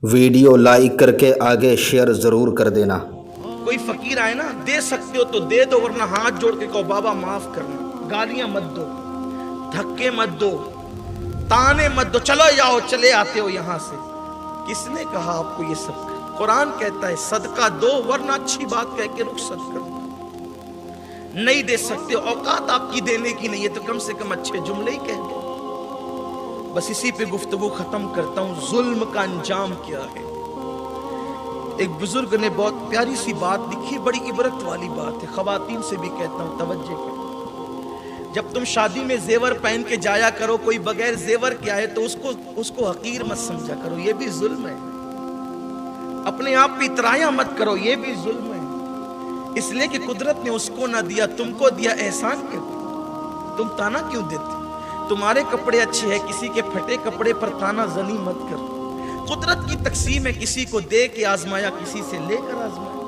Video like کر کے آگے شیئر ضرور کر دینا۔ کوئی فقیر آئے نا، دے سکتے ہو تو دے دو، ورنہ ہاتھ جوڑ کے کہو بابا معاف کرنا۔ گالیاں مت دو، دھکے مت دو، تانے مت دو، چلو جاؤ، چلے آتے ہو یہاں سے۔ کس نے کہا آپ کو یہ سب؟ قرآن کہتا ہے صدقہ دو، ورنہ اچھی بات کہہ کے رخصت کرو۔ نہیں دے سکتے، اوقات آپ کی دینے کی نہیں ہے تو کم سے کم اچھے جملے ہی کہہ دو۔ بس اسی پہ گفتگو ختم کرتا ہوں۔ ظلم کا انجام کیا ہے؟ ایک بزرگ نے بہت پیاری سی بات لکھی، بڑی عبرت والی بات ہے، خواتین سے بھی کہتا ہوں توجہ کریں۔ جب تم شادی میں زیور پہن کے جایا کرو، کوئی بغیر زیور کے آئے تو اس کو حقیر مت سمجھا کرو، یہ بھی ظلم ہے۔ اپنے آپ پہ اترایا مت کرو، یہ بھی ظلم ہے۔ اس لیے کہ قدرت نے اس کو نہ دیا، تم کو دیا، احسان کیوں؟ تم تانا کیوں دیتے؟ تمہارے کپڑے اچھے ہیں، کسی کے پھٹے کپڑے پر تانا زنی مت کرو۔ قدرت کی تقسیم ہے، کسی کو دے کے آزمایا، کسی سے لے کر آزمایا۔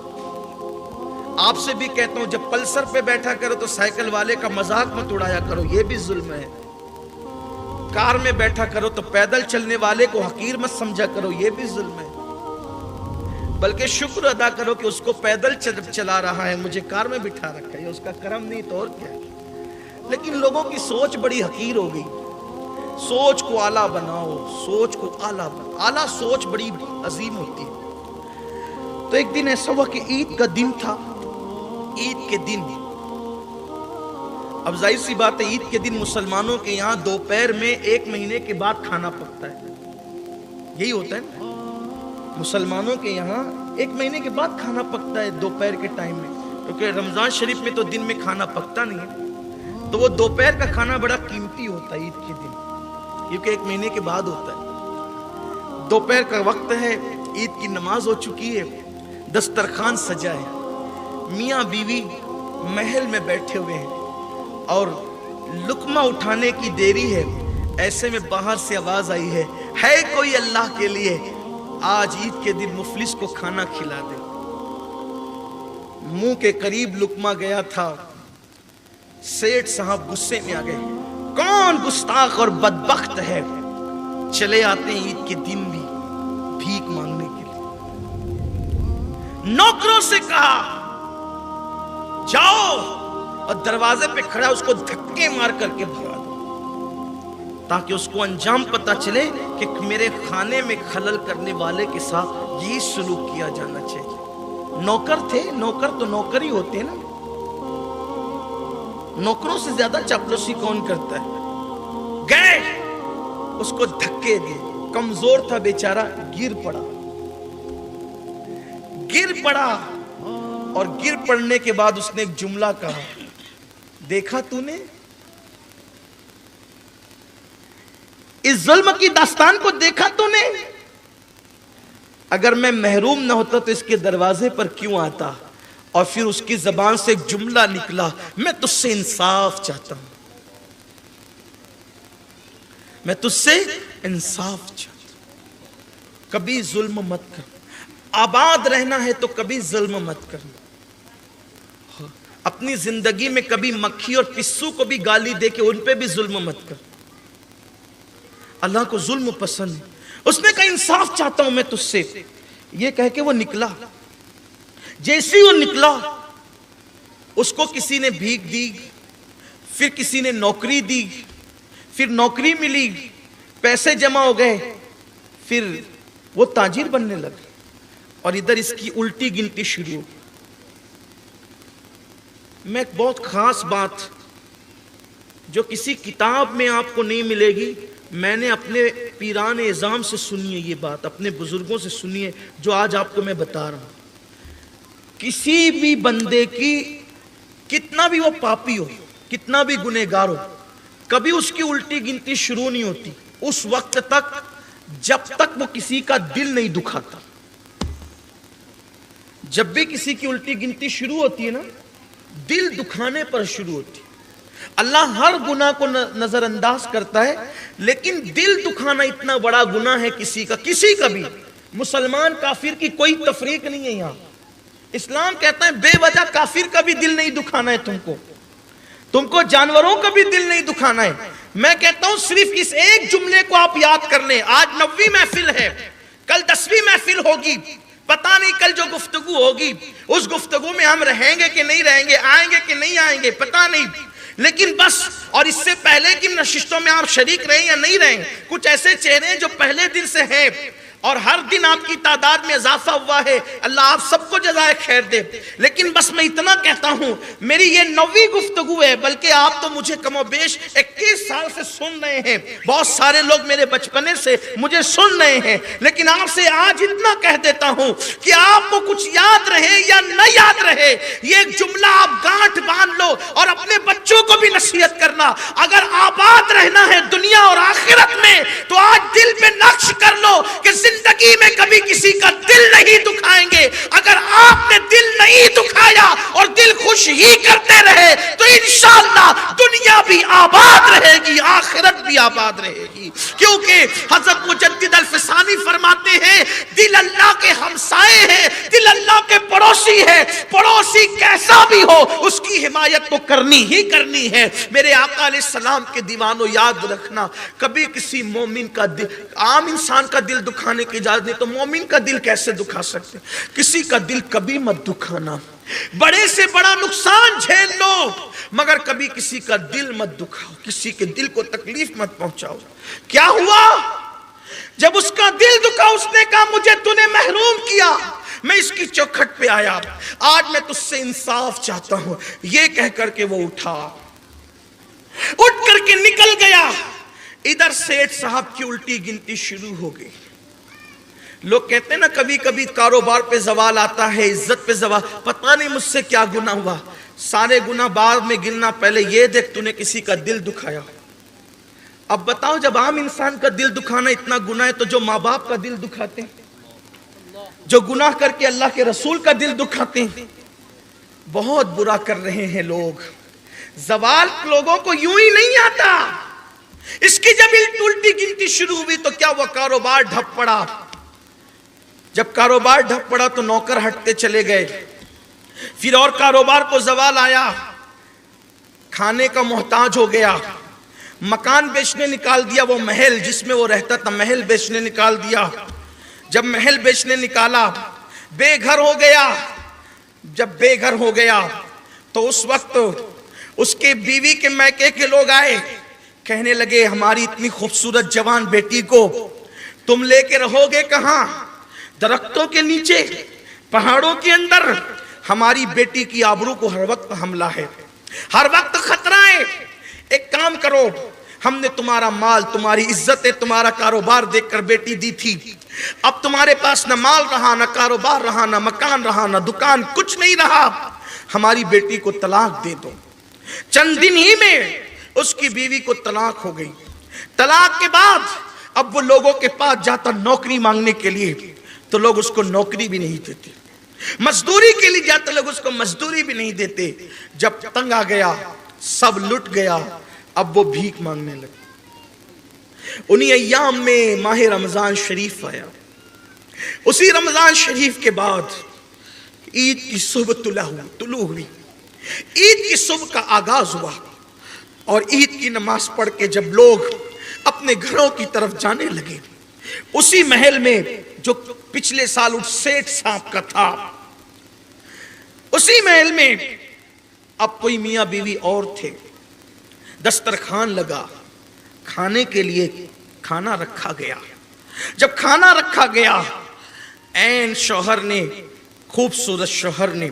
آپ سے بھی کہتا ہوں جب پلسر پہ بیٹھا کرو تو سائیکل والے کا مذاق مت اڑایا کرو، یہ بھی ظلم ہے۔ کار میں بیٹھا کرو تو پیدل چلنے والے کو حقیر مت سمجھا کرو، یہ بھی ظلم ہے۔ بلکہ شکر ادا کرو کہ اس کو پیدل چلا رہا ہے، مجھے کار میں بٹھا رکھا ہے، یہ اس کا کرم نہیں تو اور کیا ہے۔ لیکن لوگوں کی سوچ بڑی حقیر ہو گئی۔ سوچ کو اعلیٰ بناؤ، سوچ کو اعلیٰ بناؤ، اعلیٰ سوچ بڑی عظیم ہوتی ہے۔ تو ایک دن ایسا ہوا کہ عید کا دن تھا۔ عید کے دن، اب ظاہر سی بات ہے عید کے دن مسلمانوں کے یہاں دوپہر میں 1 مہینے کے بعد کھانا پکتا ہے، یہی ہوتا ہے نا، مسلمانوں کے یہاں 1 مہینے کے بعد کھانا پکتا ہے دوپہر کے ٹائم میں، کیونکہ رمضان شریف میں تو دن میں کھانا پکتا نہیں ہے، تو وہ دوپہر کا کھانا بڑا قیمتی ہوتا ہے عید کے دن، کیونکہ 1 مہینے کے بعد ہوتا ہے۔ دوپہر کا وقت ہے، عید کی نماز ہو چکی ہے، دسترخوان سجا ہے، میاں بیوی محل میں بیٹھے ہوئے ہیں اور لقمہ اٹھانے کی دیری ہے۔ ایسے میں باہر سے آواز آئی ہے کوئی اللہ کے لیے آج عید کے دن مفلس کو کھانا کھلا دے۔ منہ کے قریب لقمہ گیا تھا، سیٹھ صاحب غصے میں آ گئے، کون گستاخ اور بدبخت ہے، چلے آتے ہیں عید کے دن بھی بھیک مانگنے کے لیے۔ نوکروں سے کہا جاؤ، اور دروازے پہ کھڑا اس کو دھکے مار کر کے بھگا دو، تاکہ اس کو انجام پتا چلے کہ میرے کھانے میں خلل کرنے والے کے ساتھ یہی سلوک کیا جانا چاہیے۔ نوکر تھے، نوکر تو نوکر ہی ہوتے ہیں نا، نوکروں سے زیادہ چاپلوسی کون کرتا ہے؟ گئے، اس کو دھکے دیے، کمزور تھا بیچارہ، گر پڑا، اور گر پڑنے کے بعد اس نے ایک جملہ کہا، دیکھا تو نے اس ظلم کی داستان کو، دیکھا تو نے؟ اگر میں محروم نہ ہوتا تو اس کے دروازے پر کیوں آتا؟ اور پھر اس کی زبان سے ایک جملہ نکلا، میں تجھ سے انصاف چاہتا ہوں، میں تجھ سے انصاف چاہتا ہوں۔ کبھی ظلم مت کر، آباد رہنا ہے تو کبھی ظلم مت کرنا۔ اپنی زندگی میں کبھی مکھی اور پسو کو بھی گالی دے کے ان پہ بھی ظلم مت کر۔ اللہ کو ظلم پسند ہے۔ اس نے کہا انصاف چاہتا ہوں میں تجھ سے، یہ کہہ کے وہ نکلا۔ جیسے وہ نکلا، اس کو کسی نے بھیک دی، پھر کسی نے نوکری دی، پھر نوکری ملی، پیسے جمع ہو گئے، پھر وہ تاجر بننے لگا، اور ادھر اس کی الٹی گنتی شروع ہو۔ میں ایک بہت خاص بات جو کسی کتاب میں آپ کو نہیں ملے گی، میں نے اپنے پیران اعظام سے سنی ہے، یہ بات اپنے بزرگوں سے سنی ہے، جو آج آپ کو میں بتا رہا ہوں۔ کسی بھی بندے کی، کتنا بھی وہ پاپی ہو، کتنا بھی گنہگار ہو، کبھی اس کی الٹی گنتی شروع نہیں ہوتی اس وقت تک جب تک وہ کسی کا دل نہیں دکھاتا۔ جب بھی کسی کی الٹی گنتی شروع ہوتی ہے نا، دل دکھانے پر شروع ہوتی ہے۔ اللہ ہر گناہ کو نظر انداز کرتا ہے، لیکن دل دکھانا اتنا بڑا گناہ ہے کسی کا بھی۔ مسلمان کافر کی کوئی تفریق نہیں ہے یہاں۔ اسلام کہتا ہے بے وجہ کافر کا بھی دل نہیں دکھانا ہے، تم کو جانوروں کا بھی دل نہیں دکھانا ہے۔ میں کہتا ہوں صرف اس ایک جملے کو آپ یاد کر لیں۔ آج 90ویں محفل ہے، کل 10ویں محفل ہوگی، پتہ نہیں کل جو گفتگو ہوگی اس گفتگو میں ہم رہیں گے کہ نہیں رہیں گے، آئیں گے کہ نہیں آئیں گے، پتہ نہیں، لیکن بس، اور اس سے پہلے کی نشستوں میں آپ شریک رہیں یا نہیں رہیں، کچھ ایسے چہرے ہیں جو پہلے دن سے ہیں اور ہر دن آپ کی تعداد میں اضافہ ہوا ہے، اللہ آپ سب کو جزائے خیر دے۔ لیکن بس میں اتنا کہتا ہوں، میری یہ 9ویں گفتگو ہے، بلکہ آپ تو مجھے کم و بیش 21 سال سے سن رہے ہیں، بہت سارے لوگ میرے بچپنے سے مجھے سن رہے ہیں، لیکن آپ سے آج اتنا کہہ دیتا ہوں کہ آپ کو کچھ یاد رہے یا نہ یاد رہے، یہ ایک جملہ آپ گانٹھ باندھ لو اور اپنے بچوں کو بھی نصیحت کرنا، اگر آباد رہنا ہے دنیا اور آخرت میں تو آج دل پہ نقش کر لو کہ زندگی میں کبھی کسی کا دل نہیں دکھائیں گے۔ اگر آپ نے دل نہیں دکھایا اور دل خوش ہی کرتے رہے تو انشاءاللہ دنیا بھی آباد رہے گی، آخرت بھی آباد رہے گی، کیونکہ حضرت مجدد الفسانی فرماتے ہیں دل اللہ کے ہمسائے ہیں، دل اللہ کے پڑوسی ہے، پڑوسی کیسا بھی ہو اس کی حمایت تو کرنی ہی کرنی ہے۔ میرے آقا علیہ السلام کے دیوانوں یاد رکھنا، کبھی کسی مومن کا دل، عام انسان کا دل دکھانے کی اجازت نہیں تو مومن کا دل کیسے دکھا سکتے؟ کسی کا دل کبھی مت دکھانا، بڑے سے بڑا نقصان جھیل لو مگر کبھی کسی کا دل مت دکھاؤ، کسی کے دل کو تکلیف مت پہنچاؤ۔ کیا ہوا؟ جب اس کا دل دکھا اس نے کہا مجھے تو نے محروم کیا، میں اس کی چوکھٹ پہ آیا، آج میں تجھ سے انصاف چاہتا ہوں، یہ کہہ کر کے وہ اٹھا، اٹھ کر کے نکل گیا۔ ادھر سیٹھ صاحب کی الٹی گنتی شروع ہو گئی۔ لوگ کہتے ہیں نا کبھی کبھی کاروبار پہ زوال آتا ہے، عزت پہ زوال، پتہ نہیں مجھ سے کیا گناہ ہوا، سارے گناہ بعد میں گننا، پہلے یہ دیکھ تو نے کسی کا دل دکھایا۔ اب بتاؤ جب عام انسان کا دل دکھانا اتنا گناہ ہے تو جو ماں باپ کا دل دکھاتے ہیں، جو گناہ کر کے اللہ کے رسول کا دل دکھاتے ہیں، بہت برا کر رہے ہیں لوگ۔ زوال لوگوں کو یوں ہی نہیں آتا، اس کی جب الٹی گنتی شروع ہوئی تو کیا وہ کاروبار ڈھپ پڑا۔ جب کاروبار ڈھپ پڑا تو نوکر ہٹتے چلے گئے، پھر اور کاروبار کو زوال آیا، کھانے کا محتاج ہو گیا، مکان بیچنے نکال دیا، وہ محل جس میں وہ رہتا تھا محل بیچنے نکال دیا۔ جب محل بیچنے نکالا بے گھر ہو گیا، جب بے گھر ہو گیا تو اس وقت اس کے بیوی کے میکے کے لوگ آئے، کہنے لگے ہماری اتنی خوبصورت جوان بیٹی کو تم لے کے رہو گے کہاں؟ درختوں کے نیچے، پہاڑوں کے اندر، ہماری بیٹی کی آبرو کو ہر وقت حملہ ہے، ہر وقت خطرہ ہے، ایک کام کرو، ہم نے تمہارا مال، تمہاری عزت، تمہارا کاروبار دیکھ کر بیٹی دی تھی، اب تمہارے پاس نہ مال رہا، نہ کاروبار رہا، نہ مکان رہا، نہ دکان، کچھ نہیں رہا، ہماری بیٹی کو طلاق دے دو۔ چند دن ہی میں اس کی بیوی کو طلاق ہو گئی۔ طلاق کے بعد اب وہ لوگوں کے پاس جاتا نوکری مانگنے کے لیے تو لوگ اس کو نوکری بھی نہیں دیتے، مزدوری کے لیے جاتا لوگ اس کو مزدوری بھی نہیں دیتے۔ جب تنگ آ گیا، سب لٹ گیا، اب وہ بھیک مانگنے لگے۔ انہی ایام میں ماہ رمضان شریف آیا، اسی رمضان شریف کے بعد عید کی صبح طلوع ہوئی، عید کی صبح کا آغاز ہوا، اور عید کی نماز پڑھ کے جب لوگ اپنے گھروں کی طرف جانے لگے، اسی محل میں جو پچھلے سال اس سیٹھ صاحب کا تھا، اسی محل میں اب کوئی میاں بیوی اور تھے، دسترخوان لگا، کھانے کے لیے کھانا رکھا گیا۔ جب کھانا رکھا گیا، عین شوہر نے، خوبصورت شوہر نے،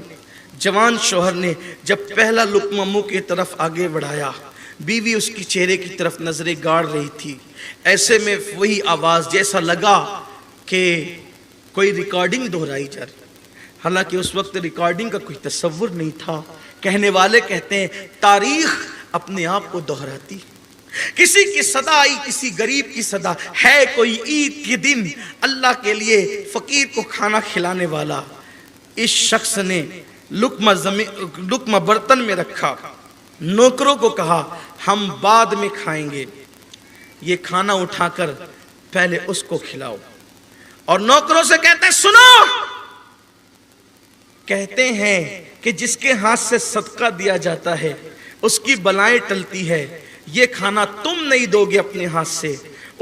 جوان شوہر نے جب پہلا لقمہ منہ کی طرف آگے بڑھایا، بیوی اس کی چہرے کی طرف نظریں گاڑ رہی تھی، ایسے میں وہی آواز جیسا لگا کہ کوئی ریکارڈنگ دہرائی جا رہی، حالانکہ اس وقت ریکارڈنگ کا کوئی تصور نہیں تھا۔ کہنے والے کہتے ہیں تاریخ اپنے آپ کو دہراتی، کسی کی صدا آئی، کسی غریب کی صدا ہے، کوئی عید کے دن اللہ کے لیے فقیر کو کھانا کھلانے والا، اس شخص نے لقمہ برتن میں رکھا، نوکروں کو کہا ہم بعد میں کھائیں گے، یہ کھانا اٹھا کر پہلے اس کو کھلاؤ، اور نوکروں سے کہتے ہیں سنو، کہتے ہیں کہ جس کے ہاتھ سے صدقہ دیا جاتا ہے اس کی بلائیں ٹلتی ہے، یہ کھانا تم نہیں دو گے اپنے ہاتھ سے،